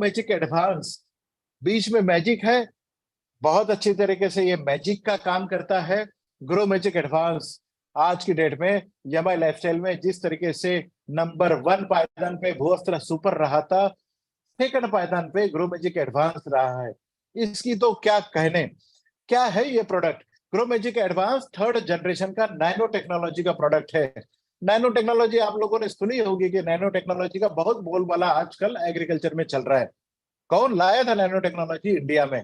Magic advance, बीच में magic है, बहुत अच्छी तरीके से ये मैजिक का काम करता है। ग्रो मैजिक एडवांस आज की डेट में यमाई लाइफस्टाइल में जिस तरीके से नंबर 1 पायदान पे भूअस्त्र सुपर रहा था, सेकंड पायदान पे ग्रो मैजिक एडवांस रहा है। इसकी तो क्या कहने। क्या है ये product? Grow Magic advance third generation का नैनो टेक्नोलॉजी का प्रोडक्ट है। नैनो टेक्नोलॉजी आप लोगों ने सुनी होगी कि नैनो टेक्नोलॉजी का बहुत बोलबाला आजकल एग्रीकल्चर में चल रहा है। कौन लाया था नैनो टेक्नोलॉजी इंडिया में?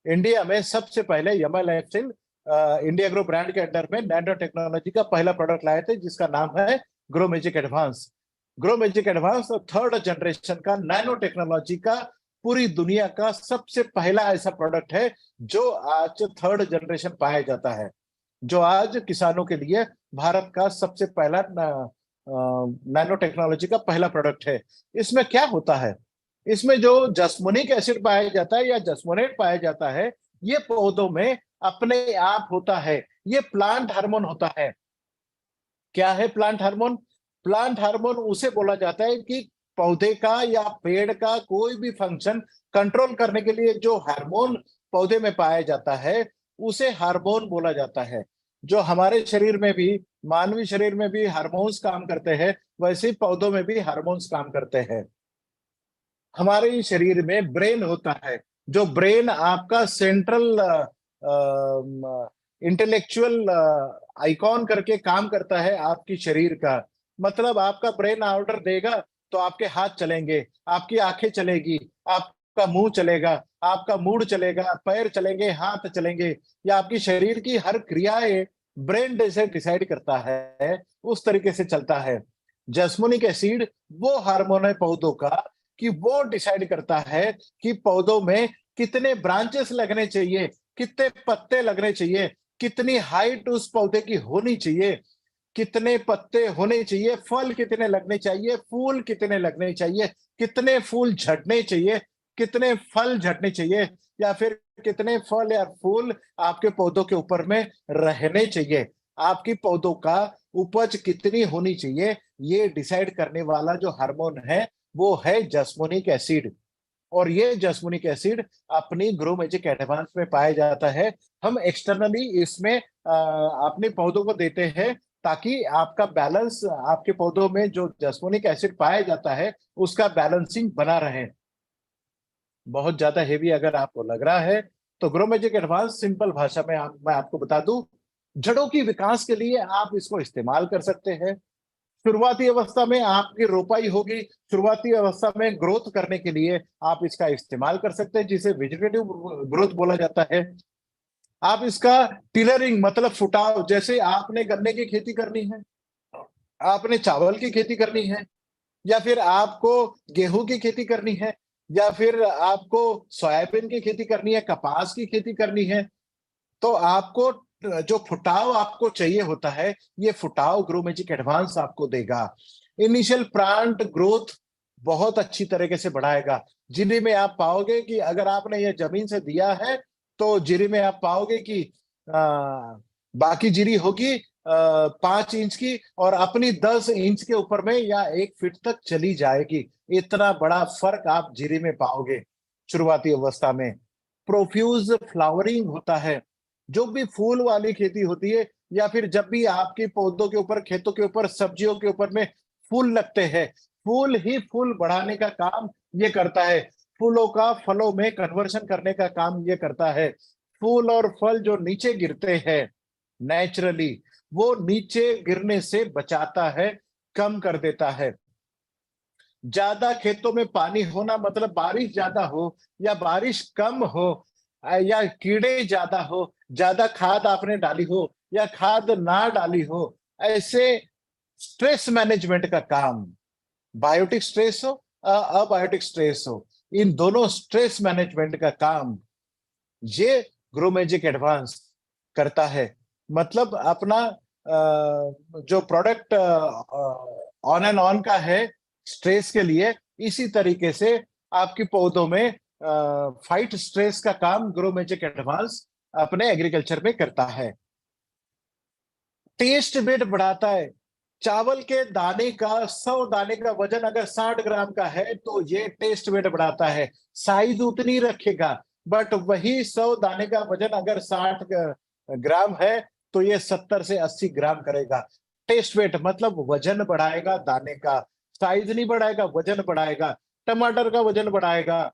इंडिया में सबसे पहले Yamai lifestyle India grow brand के अंडर में नैनो टेक्नोलॉजी का पहला प्रोडक्ट लाए थे, जिसका नाम है grow Magic advance. Grow Magic advance third generation का नैनो टेक्नोलॉजी का पूरी दुनिया का सबसे पहला ऐसा प्रोडक्ट है जो आज थर्ड जनरेशन पाया जाता है, जो आज किसानों के लिए भारत का सबसे पहला नैनो टेक्नोलॉजी का पहला प्रोडक्ट है। इसमें क्या होता है? इसमें जो जस्मोनिक एसिड पाया जाता है या जस्मोनेट पाया जाता है, ये पौधों में अपने आप होता है। ये प्लांट हार्मोन होता है। क्या है प्लांट हार्मोन? प्लांट हार्मोन उसे बोला जाता है कि पौधे का या पेड़ का कोई भी फंक्शन कंट्रोल करने के लिए जो हार्मोन पौधे में पाया जाता है, उसे हार्मोन बोला जाता है। जो हमारे शरीर में भी, मानवीय शरीर में भी हार्मोन्स काम करते हैं, वैसे ही पौधों में भी हार्मोन्स काम करते हैं। हमारे शरीर में ब्रेन होता है, जो ब्रेन आपका सेंट्रल इंटेलेक्चुअल आइकॉन करके काम करता है आपकी शरीर का। मतलब आपका ब्रेन ऑर्डर देगा तो आपके हाथ चलेंगे, आपकी आंखें चलेगी, आपका मुंह चलेगा, आपका मूड चलेगा, पैर चलेंगे, हाथ चलेंगे, या आपकी शरीर की हर क्रियाएं ब्रेन जैसे डिसाइड करता है, उस तरीके से चलता है। जस्मोनिक एसिड वो हार्मोन है पौधों का कि वो डिसाइड करता है कि पौधों में कितने ब्रांचेस लगने चाहिए, कितने पत्ते लगने चाहिए, कितनी हाइट उस पौधे की होनी चाहिए, कितने पत्ते होने चाहिए, फल कितने लगने चाहिए, फूल कितने लगने चाहिए, कितने फूल झड़ने चाहिए, कितने फल झड़ने चाहिए, या फिर कितने फल या फूल आपके पौधों के ऊपर में रहने चाहिए, आपकी पौधों का उपज कितनी होनी चाहिए, ये डिसाइड करने वाला जो हार्मोन है वो है जस्मोनिक एसिड। और ये जस्मोनिक एसिड अपनी ग्रो मैजिक एडवांस में पाया जाता है। हम एक्सटर्नली इसमें अपने पौधों को देते हैं ताकि आपका बैलेंस, आपके पौधों में जो जस्मोनिक एसिड पाया जाता है उसका बैलेंसिंग बना रहे। बहुत ज्यादा हेवी अगर आपको लग रहा है तो ग्रो मैजिक एडवांस सिंपल भाषा में मैं आपको बता दूं, जड़ों की विकास के लिए आप इसको इस्तेमाल कर सकते हैं। शुरुआती अवस्था में आपकी रोपाई होगी, शुरुआती अवस्था में ग्रोथ करने के लिए आप इसका इस्तेमाल कर सकते हैं, जिसे वेजिटेटिव ग्रोथ बोला जाता है। आप इसका टिलरिंग मतलब फुटाव, जैसे आपने गन्ने की खेती करनी है, आपने चावल की खेती करनी है, या फिर आपको गेहूं की खेती करनी है, या फिर आपको सोयाबीन की खेती करनी है, कपास की खेती करनी है, तो आपको जो फुटाव आपको चाहिए होता है, ये फुटाव ग्रो मैजिक एडवांस आपको देगा। इनिशियल प्लांट ग्रोथ बहुत अच्छी तरीके से बढ़ाएगा। जीरी में आप पाओगे कि अगर आपने ये जमीन से दिया है तो जीरी में आप पाओगे कि बाकी जीरी होगी 5 इंच की और अपनी 10 इंच के ऊपर में या 1 फीट तक चली जाएगी। इतना बड़ा फर्क आप जीरी में पाओगे शुरुआती अवस्था में। प्रोफ्यूज फ्लावरिंग होता है। जो भी फूल वाली खेती होती है, या फिर जब भी आपके पौधों के ऊपर, खेतों के ऊपर, सब्जियों के ऊपर में फूल लगते हैं, फूल ही फूल बढ़ाने का काम ये करता है, फूलों का फलों में कन्वर्शन करने का काम ये करता है। फूल और फल जो नीचे गिरते हैं नेचुरली, वो नीचे गिरने से बचाता है, कम कर देता है। ज्यादा खेतों में पानी होना मतलब बारिश ज्यादा हो या बारिश कम हो, या कीड़े ज्यादा हो, ज्यादा खाद आपने डाली हो या खाद ना डाली हो, ऐसे स्ट्रेस मैनेजमेंट का काम, बायोटिक स्ट्रेस हो अबायोटिक स्ट्रेस हो, इन दोनों स्ट्रेस मैनेजमेंट का काम ये ग्रो मैजिक एडवांस करता है। मतलब अपना जो प्रोडक्ट ऑन एंड ऑन का है स्ट्रेस के लिए, इसी तरीके से आपकी पौधों में फाइट स्ट्रेस का काम ग्रो मैजिक एडवांस अपने एग्रीकल्चर में करता है। टेस्ट बेड बढ़ाता है। चावल के दाने का 100 दाने का वजन अगर 60 ग्राम का है तो ये टेस्ट वेट बढ़ाता है, साइज उतनी रखेगा, बट वही 100 दाने का वजन अगर 60 ग्राम है तो ये 70 से 80 ग्राम करेगा। टेस्ट वेट मतलब वजन बढ़ाएगा दाने का, साइज नहीं बढ़ाएगा, वजन बढ़ाएगा। टमाटर का वजन बढ़ाएगा,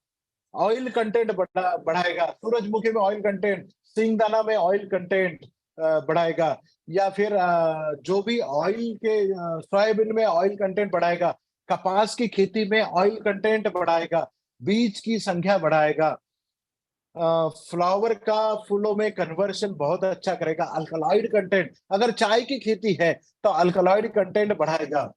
ऑयल कंटेंट बढ़ाएगा, सूरजमुखी में ऑयल कंटेंट, सिंगदाना में ऑयल कंटेंट बढ़ाएगा, या फिर जो भी ऑयल के सोयाबीन में ऑयल कंटेंट बढ़ाएगा, कपास की खेती में ऑयल कंटेंट बढ़ाएगा, बीज की संख्या बढ़ाएगा, फ्लावर का फूलों में कन्वर्शन बहुत अच्छा करेगा, अल्कलॉइड कंटेंट, अगर चाय की खेती है तो अल्कलॉइड कंटेंट बढ़ाएगा,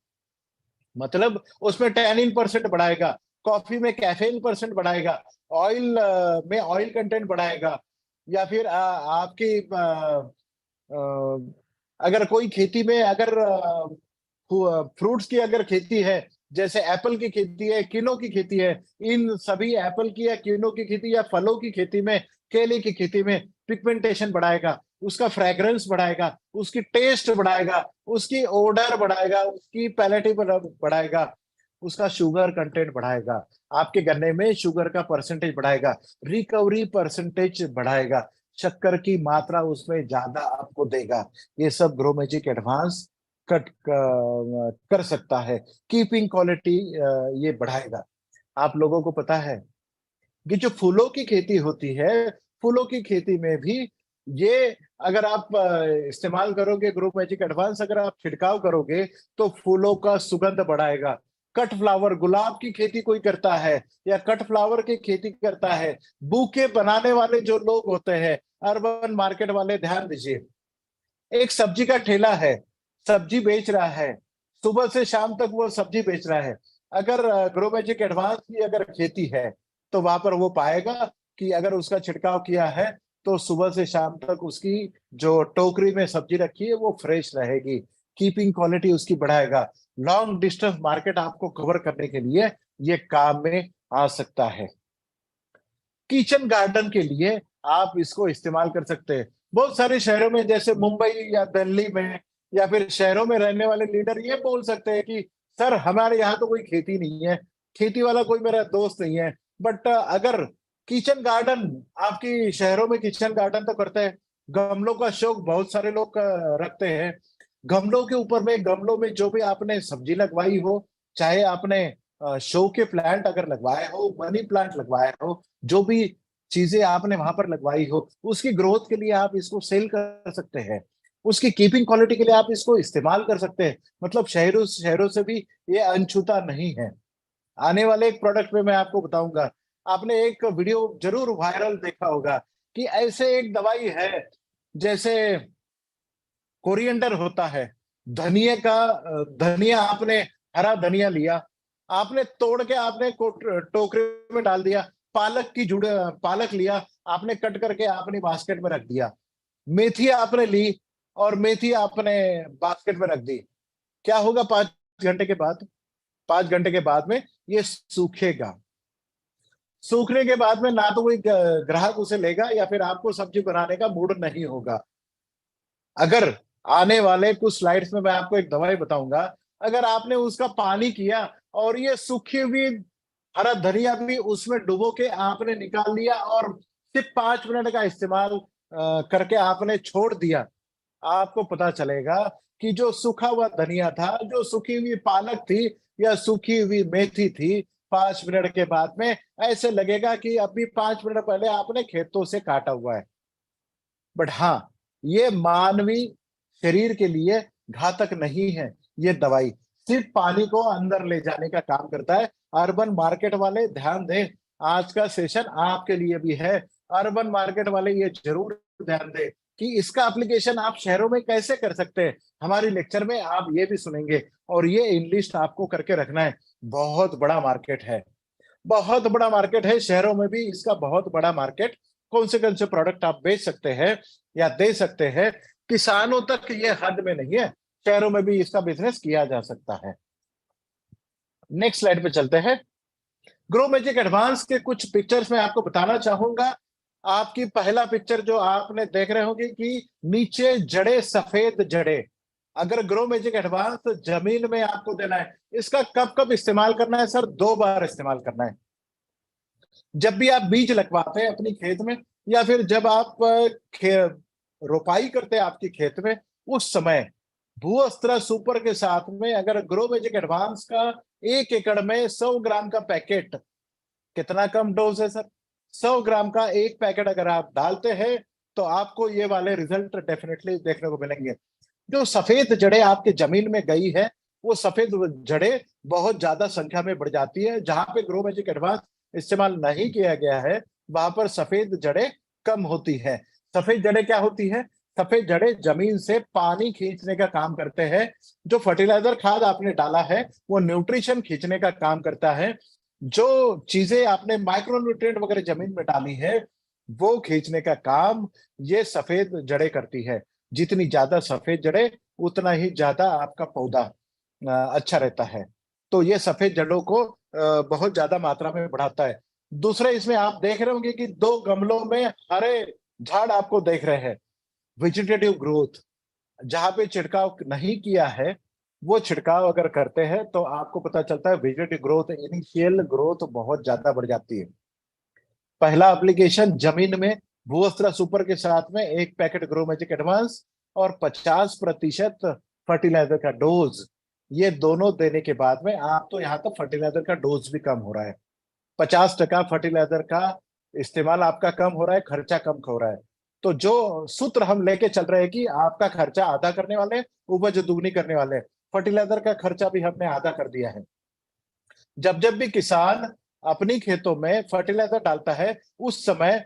मतलब उसमें टैनिन परसेंट बढ़ाएगा, कॉफी में कैफीन परसेंट बढ़ाएगा, ऑयल में ऑयल कंटेंट बढ़ाएगा, या फिर आपकी अगर कोई खेती में अगर फ्रूट्स की अगर खेती है, जैसे एप्पल की खेती है, किनो की खेती है, इन सभी एप्पल की या किनो की खेती या फलों की खेती में, केले की खेती में पिगमेंटेशन बढ़ाएगा, उसका फ्रेग्रेंस बढ़ाएगा, उसकी टेस्ट बढ़ाएगा, उसकी ओडर बढ़ाएगा, उसकी पैलेटी बढ़ाएगा, उसका शुगर कंटेंट बढ़ाएगा, आपके गन्ने में शुगर का परसेंटेज बढ़ाएगा, रिकवरी परसेंटेज बढ़ाएगा, शक्कर की मात्रा उसमें ज्यादा आपको देगा। ये सब ग्रो मैजिक एडवांस कट कर सकता है। कीपिंग क्वालिटी ये बढ़ाएगा। आप लोगों को पता है कि जो फूलों की खेती होती है, फूलों की खेती में भी ये अगर आप इस्तेमाल करोगे ग्रो मैजिक एडवांस, अगर आप छिड़काव करोगे तो फूलों का सुगंध बढ़ाएगा। कट फ्लावर, गुलाब की खेती कोई करता है या कट फ्लावर की खेती करता है, बुके बनाने वाले जो लोग होते हैं, अर्बन मार्केट वाले, ध्यान दीजिए। एक सब्जी का ठेला है, सब्जी बेच रहा है, सुबह से शाम तक वो सब्जी बेच रहा है। अगर ग्रो मैजिक एडवांस की अगर खेती है तो वहां पर वो पाएगा कि अगर उसका छिड़काव किया है तो सुबह से शाम तक उसकी जो टोकरी में सब्जी रखी है वो फ्रेश रहेगी। कीपिंग क्वालिटी उसकी बढ़ाएगा। लॉन्ग डिस्टेंस मार्केट आपको कवर करने के लिए ये काम में आ सकता है। किचन गार्डन के लिए आप इसको इस्तेमाल कर सकते हैं। बहुत सारे शहरों में जैसे मुंबई या दिल्ली में या फिर शहरों में रहने वाले लीडर ये बोल सकते हैं कि सर हमारे यहाँ तो कोई खेती नहीं है, खेती वाला कोई मेरा दोस्त नहीं है। बट अगर किचन गार्डन, आपकी शहरों में किचन गार्डन तो करते हैं, गमलों का शौक बहुत सारे लोग रखते हैं। गमलों के ऊपर में, गमलों में जो भी आपने सब्जी लगवाई हो, चाहे आपने शो के प्लांट अगर लगवाए हो, मनी प्लांट लगवाए हो, जो भी चीजें आपने वहां पर लगवाई हो, उसकी ग्रोथ के लिए आप इसको सेल कर सकते हैं। उसकी कीपिंग क्वालिटी के लिए आप इसको इस्तेमाल कर सकते हैं। मतलब शहरों शहरों से भी ये अनछूता नहीं है। आने वाले एक प्रोडक्ट में मैं आपको बताऊंगा। आपने एक वीडियो जरूर वायरल देखा होगा कि ऐसे एक दवाई है, जैसे कोरिएंडर होता है, धनिया का धनिया आपने, हरा धनिया लिया, आपने तोड़ के आपने टोकरी में डाल दिया। पालक की जुड़ पालक लिया, आपने कट करके आपने बास्केट में रख दिया। मेथी आपने ली और मेथी आपने बास्केट में रख दी। क्या होगा 5 घंटे के बाद? 5 घंटे के बाद में ये सूखेगा। सूखने के बाद में ना तो कोई ग्राहक उसे लेगा या फिर आपको सब्जी बनाने का मूड नहीं होगा। अगर आने वाले कुछ स्लाइड्स में मैं आपको एक दवाई बताऊंगा, अगर आपने उसका पानी किया और ये सूखी हुई हरा धनिया भी उसमें डुबो के आपने निकाल लिया और सिर्फ 5 मिनट का इस्तेमाल करके आपने छोड़ दिया, आपको पता चलेगा कि जो सूखा हुआ धनिया था, जो सूखी हुई पालक थी या सूखी हुई मेथी थी, 5 मिनट के बाद में ऐसे लगेगा कि अभी 5 मिनट पहले आपने खेतों से काटा हुआ है। बट हाँ, ये मानवी शरीर के लिए घातक नहीं है। ये दवाई सिर्फ पानी को अंदर ले जाने का काम करता है। अर्बन मार्केट वाले ध्यान दें, आज का सेशन आपके लिए भी है। अर्बन मार्केट वाले ये जरूर ध्यान दें कि इसका एप्लीकेशन आप शहरों में कैसे कर सकते हैं। हमारी लेक्चर में आप ये भी सुनेंगे और ये इन लिस्ट आपको करके रखना है। बहुत बड़ा मार्केट है, बहुत बड़ा मार्केट है, शहरों में भी इसका बहुत बड़ा मार्केट। कौन से प्रोडक्ट आप बेच सकते हैं या दे सकते हैं, किसानों तक ये हद में नहीं है, शहरों में भी इसका बिजनेस किया जा सकता है। नेक्स्ट स्लाइड पे चलते हैं। ग्रो मैजिक एडवांस के कुछ पिक्चर्स मैं आपको बताना चाहूंगा। आपकी पहला पिक्चर जो आपने देख रहे होंगे कि नीचे जड़े, सफेद जड़े, अगर ग्रो मैजिक एडवांस जमीन में आपको देना है, इसका कब कब इस्तेमाल करना है सर? 2 बार इस्तेमाल करना है। जब भी आप बीज लगवाते हैं अपनी खेत में, या फिर जब आप रोपाई करते हैं आपकी खेत में, उस समय भूअस्त्र सुपर के साथ में अगर ग्रो मैजिक एडवांस का 1 एकड़ में 100 ग्राम का पैकेट, कितना कम डोज है सर? 100 ग्राम का एक पैकेट अगर आप डालते हैं तो आपको ये वाले रिजल्ट डेफिनेटली देखने को मिलेंगे। जो सफेद जड़ें आपके जमीन में गई है, वो सफेद जड़ें बहुत ज्यादा संख्या में बढ़ जाती है। जहां पे ग्रो मैजिक एडवांस इस्तेमाल नहीं किया गया है, वहां पर सफेद जड़ें कम होती है। सफेद जड़ें क्या होती है? सफेद जड़ें जमीन से पानी खींचने का काम करते हैं। जो फर्टिलाइजर खाद आपने डाला है वो न्यूट्रिशन खींचने का काम करता है। जो चीजें आपने माइक्रो न्यूट्रिएंट वगैरह जमीन में डाली है, वो खींचने का काम ये सफेद जड़ें करती है। जितनी ज्यादा सफेद जड़ें, उतना ही ज्यादा आपका पौधा अच्छा रहता है। तो ये सफेद जड़ों को बहुत ज्यादा मात्रा में बढ़ाता है। दूसरे, इसमें आप देख रहे होंगे कि 2 गमलों में हरे झाड़ आपको देख रहे हैं। वेजिटेटिव ग्रोथ, जहां पे छिड़काव नहीं किया है, वो छिड़काव अगर करते हैं तो आपको पता चलता है वेजिटेटिव ग्रोथ, इनिशियल ग्रोथ बहुत ज्यादा बढ़ जाती है। पहला एप्लीकेशन जमीन में भूअस्त्र सुपर के साथ में 1 पैकेट ग्रो मैजिक एडवांस और 50% फर्टिलाइजर का डोज, ये दोनों देने के बाद में आप तो यहाँ तक फर्टिलाइजर का डोज भी कम हो रहा है। 50% फर्टिलाइजर का इस्तेमाल आपका कम हो रहा है, खर्चा कम हो रहा है। तो जो सूत्र हम लेके चल रहे हैं कि आपका खर्चा आधा करने वाले, उपज दुगनी करने वाले, फर्टिलाइजर का खर्चा भी हमने आधा कर दिया है। जब जब भी किसान अपनी खेतों में फर्टिलाइजर डालता है, उस समय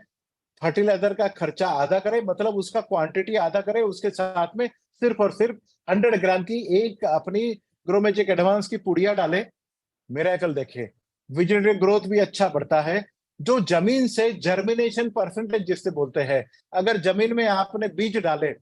फर्टिलाइजर का खर्चा आधा करे, मतलब उसका क्वांटिटी आधा करे, उसके साथ में सिर्फ और सिर्फ 100 ग्राम की एक अपनी ग्रोमेजिक एडवांस की पुड़िया डाले। मिरेकल देखिए, वेजिटेटिव ग्रोथ भी अच्छा बढ़ता है। जो जमीन से जर्मिनेशन परसेंटेज जिससे बोलते हैं, अगर जमीन में आपने बीज डाले,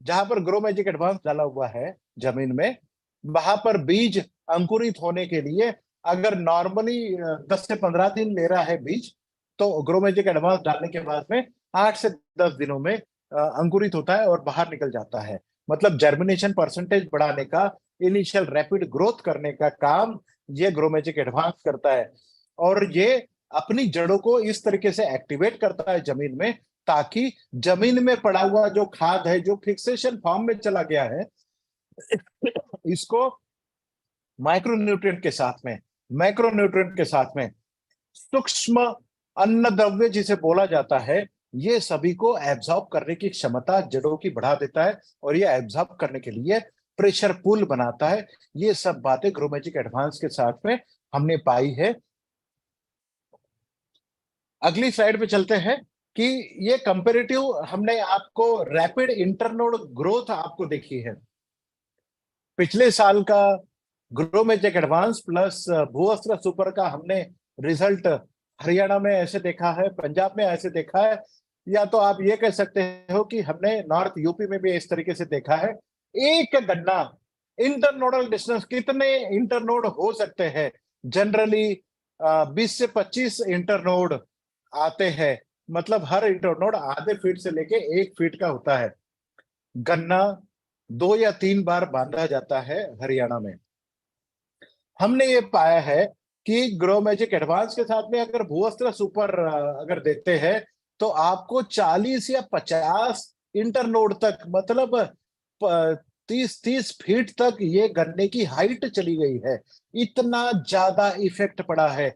जहां पर ग्रो मैजिक एडवांस डाला हुआ है जमीन में, वहां पर बीज अंकुरित होने के लिए अगर नॉर्मली 10 से 15 दिन ले रहा है बीज, तो ग्रो मैजिक एडवांस डालने के बाद में 8 से 10 दिनों में अंकुरित होता है और बाहर निकल जाता है। मतलब जर्मिनेशन परसेंटेज बढ़ाने का, इनिशियल रैपिड ग्रोथ करने का काम ये ग्रो मैजिक एडवांस करता है। और ये अपनी जड़ों को इस तरीके से एक्टिवेट करता है जमीन में, ताकि जमीन में पड़ा हुआ जो खाद है, जो फिक्सेशन फॉर्म में चला गया है, इसको माइक्रो न्यूट्रिएंट के साथ में, मैक्रो न्यूट्रिएंट के साथ में, सूक्ष्म अन्न द्रव्य जिसे बोला जाता है, ये सभी को एब्जॉर्ब करने की क्षमता जड़ों की बढ़ा देता है। और ये एब्जॉर्ब करने के लिए प्रेशर पुल बनाता है। ये सब बातें ग्रो मैजिक एडवांस के साथ में हमने पाई है। अगली स्लाइड पे चलते हैं कि ये कंपेरेटिव हमने आपको रैपिड इंटरनोड ग्रोथ आपको देखी है। पिछले साल का Grow Magic Advance Plus Bhuastra Super का हमने रिजल्ट हरियाणा में ऐसे देखा है, पंजाब में ऐसे देखा है, या तो आप ये कह सकते हो कि हमने नॉर्थ यूपी में भी इस तरीके से देखा है। एक गन्ना इंटरनोडल डिस्टेंस कितने इंटरनोड हो सकते हैं? जनरली 20 से 25 इंटरनोड आते हैं। मतलब हर इंटरनोड आधे फीट से लेके 1 फीट का होता है। गन्ना 2 या 3 बार बांधा जाता है हरियाणा में। हमने ये पाया है कि ग्रो मैजिक एडवांस के साथ में अगर भूअस्त्र सुपर अगर देखते हैं, तो आपको 40 या 50 इंटरनोड तक, मतलब 30-30 फीट तक ये गन्ने की हाइट चली गई है। इतना ज्यादा इफेक्ट पड़ा है।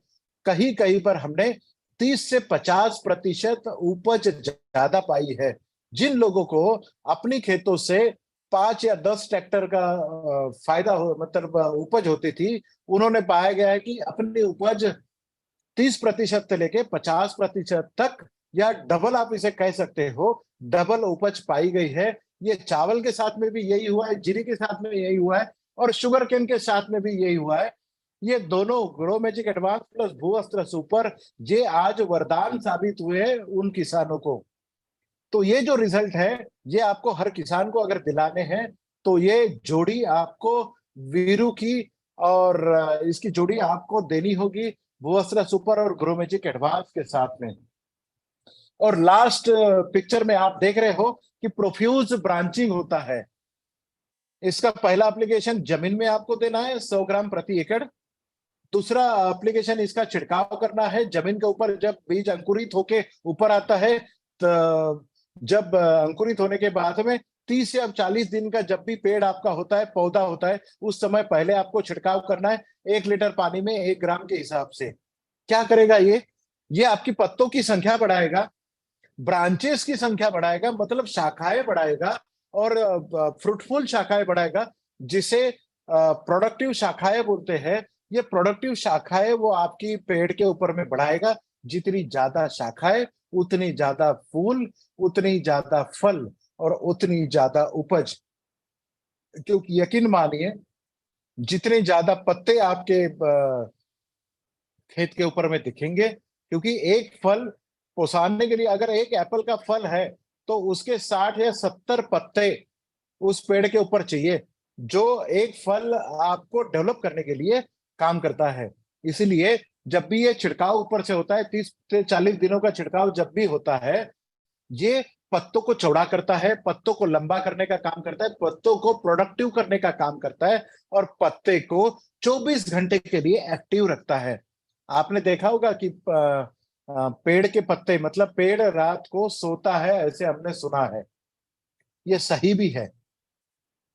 कहीं कहीं पर हमने 30 से 50% उपज ज्यादा पाई है। जिन लोगों को अपनी खेतों से 5 या 10 ट्रैक्टर का फायदा हो, मतलब उपज होती थी, उन्होंने पाया गया है कि अपनी उपज 30% से लेके 50% तक, या डबल आप इसे कह सकते हो, डबल उपज पाई गई है। ये चावल के साथ में भी यही हुआ है, जीरी के साथ में यही हुआ है, और शुगर केन के साथ में भी यही हुआ है। ये दोनों Grow Magic Advance Plus Bhuastra Super, ये आज वरदान साबित हुए हैं उन किसानों को। तो ये जो रिजल्ट है, ये आपको हर किसान को अगर दिलाने हैं, तो ये जोड़ी आपको वीरू की, और इसकी जोड़ी आपको देनी होगी भूअस्त्र सुपर और ग्रो मैजिक एडवांस के साथ में। और लास्ट पिक्चर में आप देख रहे हो कि प्रोफ्यूज ब्रांचिंग होता है। इसका पहला एप्लीकेशन जमीन में आपको देना है 100 ग्राम प्रति एकड़। दूसरा एप्लीकेशन इसका छिड़काव करना है जमीन के ऊपर, जब बीज अंकुरित होके ऊपर आता है, तो जब अंकुरित होने के बाद में 30 या 40 दिन का जब भी पेड़ आपका होता है, पौधा होता है, उस समय पहले आपको छिड़काव करना है 1 लीटर पानी में 1 ग्राम के हिसाब से। क्या करेगा ये आपकी पत्तों की संख्या बढ़ाएगा, ब्रांचेस की संख्या बढ़ाएगा, मतलब शाखाएं बढ़ाएगा, और फ्रूटफुल शाखाएं बढ़ाएगा, जिसे प्रोडक्टिव शाखाएं बोलते हैं। ये प्रोडक्टिव शाखाएं वो आपकी पेड़ के ऊपर में बढ़ाएगा। जितनी ज्यादा शाखाएं, उतनी ज्यादा फूल, उतनी ज्यादा फल, और उतनी ज्यादा उपज। क्योंकि यकीन मानिए, जितने ज्यादा पत्ते आपके खेत के ऊपर में दिखेंगे, क्योंकि एक फल पोसाने के लिए, अगर एक एप्पल का फल है तो उसके 60 या 70 पत्ते उस पेड़ के ऊपर चाहिए, जो एक फल आपको डेवलप करने के लिए काम करता है। इसीलिए जब भी ये छिड़काव ऊपर से होता है, 30 से 40 दिनों का छिड़काव जब भी होता है, ये पत्तों को चौड़ा करता है, पत्तों को लंबा करने का काम करता है, पत्तों को प्रोडक्टिव करने का काम करता है, और पत्ते को 24 घंटे के लिए एक्टिव रखता है। आपने देखा होगा कि पेड़ के पत्ते, मतलब पेड़ रात को सोता है, ऐसे हमने सुना है। ये सही भी है।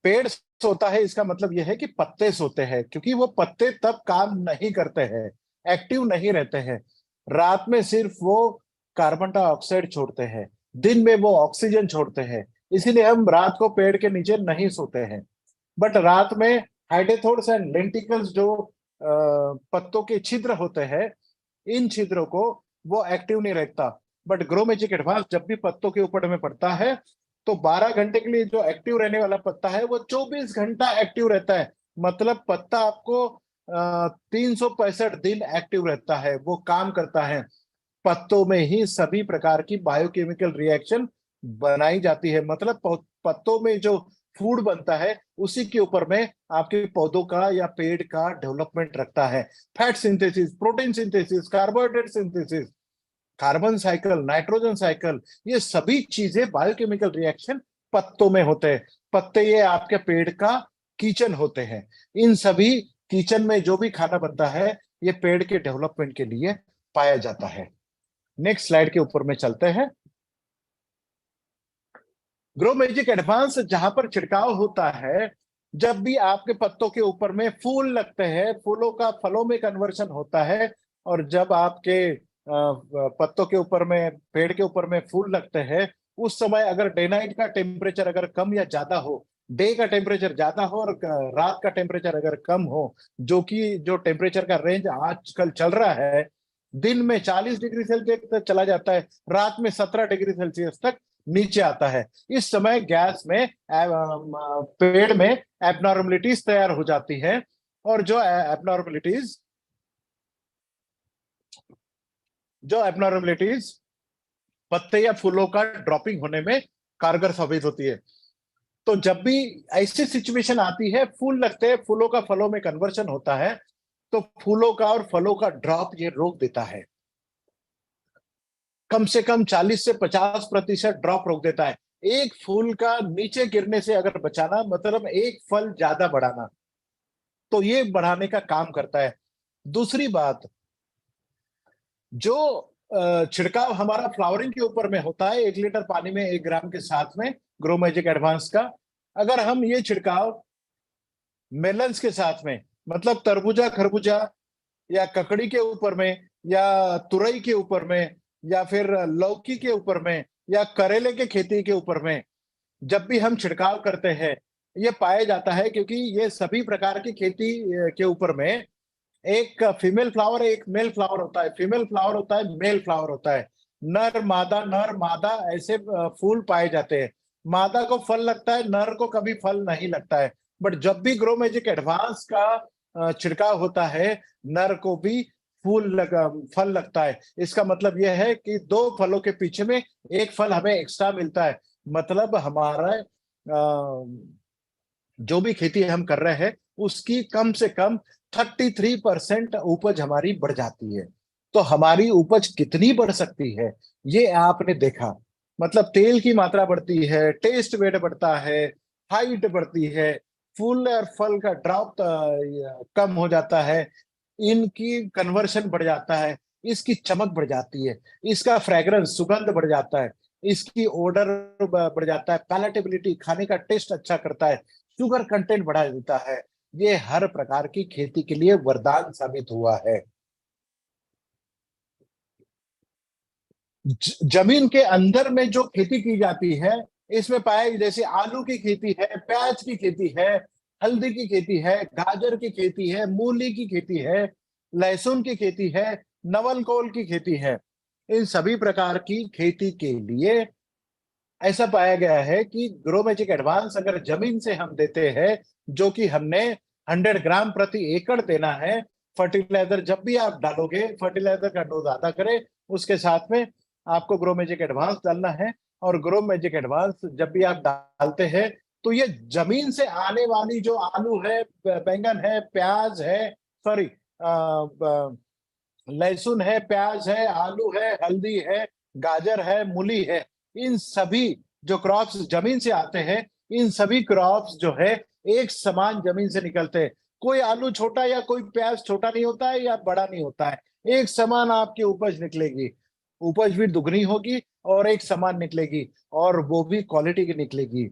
पेड़ सोता है, इसका मतलब यह है कि पत्ते सोते हैं, क्योंकि वो पत्ते तब काम नहीं करते हैं, एक्टिव नहीं रहते हैं। रात में सिर्फ वो कार्बन डाइऑक्साइड छोड़ते हैं, दिन में वो ऑक्सीजन छोड़ते हैं। इसीलिए हम रात को पेड़ के नीचे नहीं सोते हैं। बट रात में हाइडेथोड्स एंड लेंटिकल्स, जो पत्तों के छिद्र होते हैं, इन छिद्रों को वो एक्टिव नहीं रखता। बट ग्रो मैजिक एडवांस जब भी पत्तों के ऊपर में पड़ता है, तो 12 घंटे के लिए जो एक्टिव रहने वाला पत्ता है, वो 24 घंटा एक्टिव रहता है। मतलब पत्ता आपको 365 दिन एक्टिव रहता है, वो काम करता है। पत्तों में ही सभी प्रकार की बायोकेमिकल रिएक्शन बनाई जाती है। मतलब पत्तों में जो फूड बनता है, उसी के ऊपर में आपके पौधों का या पेड़ का डेवलपमेंट रखता है। Fat synthesis, protein synthesis, carbohydrate synthesis, carbon cycle, nitrogen cycle, ये सभी चीजें बायोकेमिकल रिएक्शन पत्तों में होते हैं। पत्ते ये आपके पेड़ का किचन होते हैं। इन सभी किचन में जो भी खाना बनता है, ये पेड़ के डेवलपमेंट के लिए पाया जाता है। नेक्स्ट स्लाइड के ऊपर में चलते हैं। ग्रो मैजिक एडवांस जहां पर छिड़काव होता है, जब भी आपके पत्तों के ऊपर में फूल लगते हैं, फूलों का फलों में कन्वर्शन होता है, और जब आपके पत्तों के ऊपर में, पेड़ के ऊपर में फूल लगते हैं, उस समय अगर डे नाइट का टेम्परेचर अगर कम या ज्यादा हो, डे का टेम्परेचर ज्यादा हो और रात का टेम्परेचर अगर कम हो, जो टेम्परेचर का रेंज आजकल चल रहा है, दिन में 40 डिग्री सेल्सियस तक चला जाता है, रात में 17 डिग्री सेल्सियस तक नीचे आता है। इस समय गैस में पेड़ में एबनॉर्मलिटीज तैयार हो जाती है, और जो एबनॉर्मलिटीज पत्ते या फूलों का ड्रॉपिंग होने में कारगर साबित होती है। तो जब भी ऐसी सिचुएशन आती है, फूल लगते हैं, फूलों का फलों में कन्वर्शन होता है, तो फूलों का और फलों का ड्रॉप ये रोक देता है। कम से कम 40 से 50% ड्रॉप रोक देता है। एक फूल का नीचे गिरने से अगर बचाना, मतलब एक फल ज्यादा बढ़ाना, तो ये बढ़ाने का काम करता है। दूसरी बात, जो छिड़काव हमारा फ्लावरिंग के ऊपर में होता है, 1 लीटर पानी में 1 ग्राम के साथ में, ग्रो मैजिक एडवांस का, अगर हम ये छिड़काव मेलन्स के साथ में, मतलब तरबूजा, खरबूजा, या ककड़ी के ऊपर में, या तुरई के ऊपर में, या फिर लौकी के ऊपर में, या करेले के खेती के ऊपर में, जब भी हम छिड़काव करते हैं, ये पाया जाता है, क्योंकि ये सभी प्रकार की खेती के ऊपर में एक फीमेल फ्लावर, एक मेल फ्लावर होता है, फीमेल फ्लावर होता है, मेल फ्लावर होता है, नर मादा ऐसे फूल पाए जाते हैं। मादा को फल लगता है, नर को कभी फल नहीं लगता है। बट जब भी ग्रो मैजिक एडवांस का छिड़काव होता है, नर को भी फल लगता है। इसका मतलब यह है कि 2 फलों के पीछे में एक फल हमें एक्स्ट्रा मिलता है। मतलब हमारा जो भी खेती हम कर रहे हैं, उसकी कम से कम 33% उपज हमारी बढ़ जाती है। तो हमारी उपज कितनी बढ़ सकती है, ये आपने देखा। मतलब तेल की मात्रा बढ़ती है, टेस्ट वेट बढ़ता है, हाइट बढ़ती है, फूल और फल का ड्रॉप कम हो जाता है, इनकी कन्वर्शन बढ़ जाता है, इसकी चमक बढ़ जाती है, इसका फ्रेग्रेंस सुगंध बढ़ जाता है, इसकी ओडर बढ़ जाता है, पैलेटेबिलिटी खाने का टेस्ट अच्छा करता है, शुगर कंटेंट बढ़ा देता है। ये हर प्रकार की खेती के लिए वरदान साबित हुआ है। जमीन के अंदर में जो खेती की जाती है, इसमें पाया जैसे आलू की खेती है, प्याज की खेती है, हल्दी की खेती है, गाजर की खेती है, मूली की खेती है, लहसुन की खेती है, नवलकोल की खेती है। इन सभी प्रकार की खेती के लिए ऐसा पाया गया है कि ग्रो मैजिक एडवांस अगर जमीन से हम देते हैं, जो कि हमने 100 ग्राम प्रति एकड़ देना है, फर्टिलाइजर जब भी आप डालोगे फर्टिलाइजर का डोज आधा करें, उसके साथ में आपको ग्रो मैजिक एडवांस डालना है। और ग्रो मैजिक एडवांस जब भी आप डालते हैं, तो ये जमीन से आने वाली जो आलू है, बैंगन है, प्याज है, सॉरी, लहसुन है, प्याज है, आलू है, हल्दी है, गाजर है, मूली है, इन सभी जो क्रॉप्स जमीन से आते हैं, इन सभी क्रॉप्स जो है एक समान जमीन से निकलते हैं। कोई आलू छोटा या कोई प्याज छोटा नहीं होता है या बड़ा नहीं होता है, एक समान आपकी उपज निकलेगी, उपज भी दुगनी होगी और एक समान निकलेगी, और वो भी क्वालिटी की निकलेगी।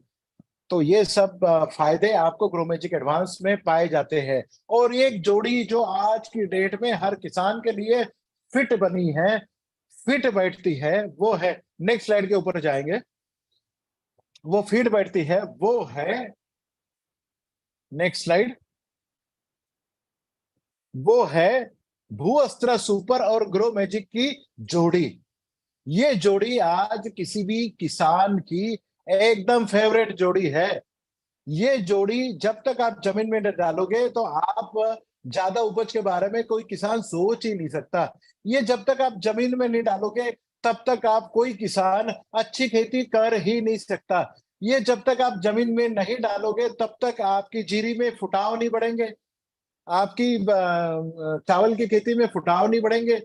तो ये सब फायदे आपको ग्रो मैजिक एडवांस में पाए जाते हैं। और एक जोड़ी जो आज की डेट में हर किसान के लिए फिट बनी है, फिट बैठती है, वो है, नेक्स्ट स्लाइड के ऊपर जाएंगे, वो फिट बैठती है, वो है, नेक्स्ट स्लाइड, वो है भू अस्त्र सुपर और ग्रो मैजिक की जोड़ी। ये जोड़ी आज किसी भी किसान की एकदम फेवरेट जोड़ी है। ये जोड़ी जब तक आप जमीन में डालोगे तो आप ज्यादा उपज के बारे में कोई किसान सोच ही नहीं सकता। ये जब तक आप जमीन में नहीं डालोगे तब तक आप कोई किसान अच्छी खेती कर ही नहीं सकता। ये जब तक आप जमीन में नहीं डालोगे तब तक आपकी जीरी में फुटाव नहीं बढ़ेंगे, आपकी चावल की खेती में फुटाव नहीं बढ़ेंगे,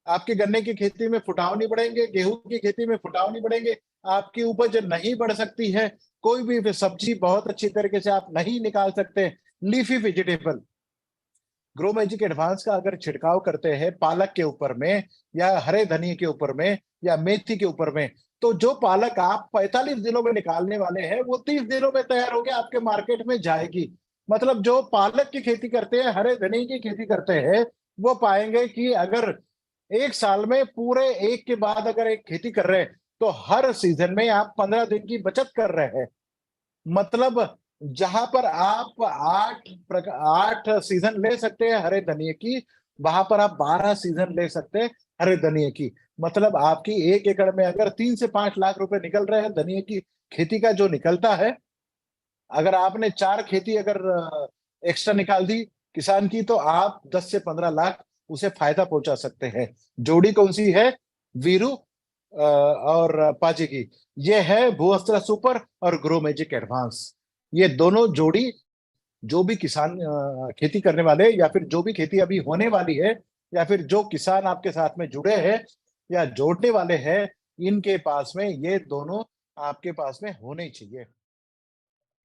आपकी गन्ने की खेती में फुटाव नहीं बढ़ेंगे, गेहूं की खेती में फुटाव नहीं बढ़ेंगे, आपकी उपज नहीं बढ़ सकती है, कोई भी सब्जी बहुत अच्छी तरीके से आप नहीं निकाल सकते। Leafy vegetable grow Magic advance का अगर छिड़काव करते हैं पालक के ऊपर में, या हरे धनिए के ऊपर में, या मेथी के ऊपर में, तो जो पालक आप 45 दिनों में निकालने वाले हैं वो 30 दिनों में तैयार होकर आपके मार्केट में जाएगी। मतलब जो पालक की खेती करते हैं, हरे धनिए की खेती करते हैं, वो पाएंगे कि अगर एक साल में पूरे एक के बाद अगर एक खेती कर रहे हैं, तो हर सीजन में आप 15 दिन की बचत कर रहे हैं। मतलब जहां पर आप 8 सीजन ले सकते हैं हरे धनिए की, वहां पर आप 12 सीजन ले सकते हैं हरे धनिए की। मतलब आपकी एक एकड़ में अगर 3 से 5 लाख रुपए निकल रहे हैं धनिए की खेती का जो निकलता है, अगर आपने 4 खेती अगर एक्स्ट्रा निकाल दी किसान की, तो आप 10 से 15 लाख उसे फायदा पहुंचा सकते हैं। जोड़ी कौन सी है? वीरू और पाजी की। ये है भू अस्त्र सुपर और ग्रो मैजिक एडवांस। ये दोनों जोड़ी जो भी किसान खेती करने वाले, या फिर जो भी खेती अभी होने वाली है, या फिर जो किसान आपके साथ में जुड़े हैं या जोड़ने वाले हैं, इनके पास में ये दोनों आपके पास में होने चाहिए।